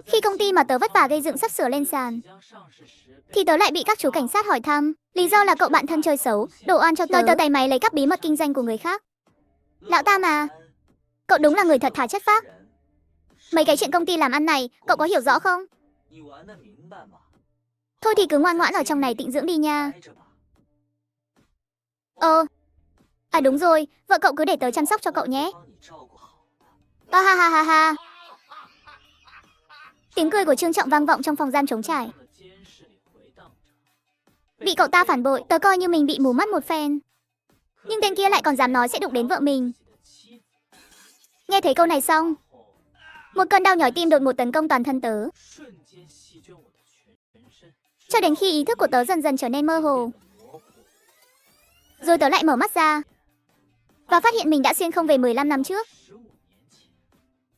Khi công ty mà tớ vất vả gây dựng sắp sửa lên sàn, thì tớ lại bị các chú cảnh sát hỏi thăm. Lý do là cậu bạn thân chơi xấu, đổ oan cho tớ. Tớ tay máy lấy cắp bí mật kinh doanh của người khác. Lão Tam à, cậu đúng là người thật thà chất phác. Mấy cái chuyện công ty làm ăn này, cậu có hiểu rõ không? Thôi thì cứ ngoan ngoãn ở trong này tịnh dưỡng đi nha. À đúng rồi, vợ cậu cứ để tớ chăm sóc cho cậu nhé. Ha ha ha ha ha. Tiếng cười của Trương Trọng vang vọng trong phòng giam trống trải. Bị cậu ta phản bội, tớ coi như mình bị mù mắt một phen. Nhưng tên kia lại còn dám nói sẽ đụng đến vợ mình. Nghe thấy câu này xong, một cơn đau nhói tim đột ngột tấn công toàn thân tớ. Cho đến khi ý thức của tớ dần dần trở nên mơ hồ. Rồi tớ lại mở mắt ra và phát hiện mình đã xuyên không về 15 năm trước.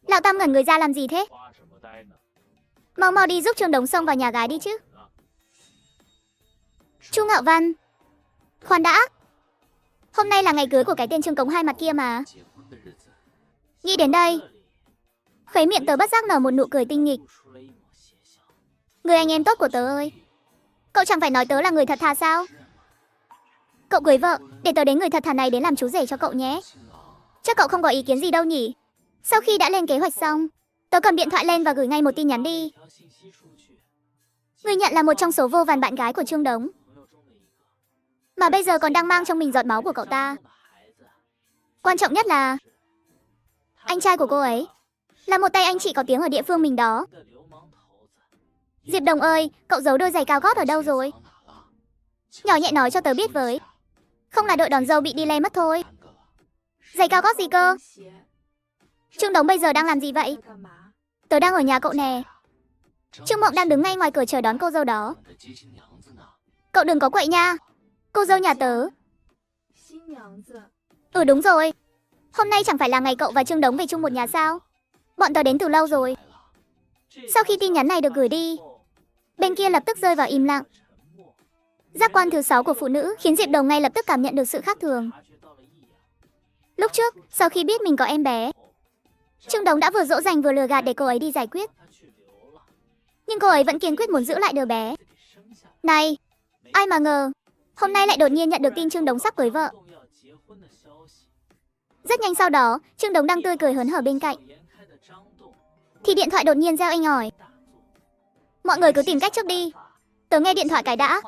Lão Tam ngẩn người ra làm gì thế? Mau mau đi giúp Trương Đống xông vào nhà gái đi chứ. Chu Ngạo Văn, khoan đã. Hôm nay là ngày cưới của cái tên Trương Cống hai mặt kia mà. Nghĩ đến đây, khóe miệng tớ bất giác nở một nụ cười tinh nghịch. Người anh em tốt của tớ ơi, cậu chẳng phải nói tớ là người thật thà sao? Cậu cưới vợ, để tớ đến người thật thà này đến làm chú rể cho cậu nhé. Chắc cậu không có ý kiến gì đâu nhỉ? Sau khi đã lên kế hoạch xong, tớ cầm điện thoại lên và gửi ngay một tin nhắn đi. Người nhận là một trong số vô vàn bạn gái của Trương Đống, mà bây giờ còn đang mang trong mình giọt máu của cậu ta. Quan trọng nhất là anh trai của cô ấy là một tay anh chị có tiếng ở địa phương mình đó. Diệp Đồng ơi, cậu giấu đôi giày cao gót ở đâu rồi? Nhỏ nhẹ nói cho tớ biết với. Không là đội đón dâu bị delay mất thôi. Giày cao gót gì cơ? Trương Đống bây giờ đang làm gì vậy? Tớ đang ở nhà cậu nè. Trương Mộng đang đứng ngay ngoài cửa chờ đón cô dâu đó. Cậu đừng có quậy nha. Cô dâu nhà tớ. Đúng rồi. Hôm nay chẳng phải là ngày cậu và Trương Đống về chung một nhà sao? Bọn tớ đến từ lâu rồi. Sau khi tin nhắn này được gửi đi, bên kia lập tức rơi vào im lặng. Giác quan thứ 6 của phụ nữ khiến Diệp Đồng ngay lập tức cảm nhận được sự khác thường. Lúc trước, sau khi biết mình có em bé, Trương Đống đã vừa dỗ dành vừa lừa gạt để cô ấy đi giải quyết. Nhưng cô ấy vẫn kiên quyết muốn giữ lại đứa bé. Này, ai mà ngờ, hôm nay lại đột nhiên nhận được tin Trương Đống sắp cưới vợ. Rất nhanh sau đó, Trương Đống đang tươi cười hớn hở bên cạnh, thì điện thoại đột nhiên reo inh ỏi. Mọi người cứ tìm cách trước đi, tớ nghe điện thoại cái đã.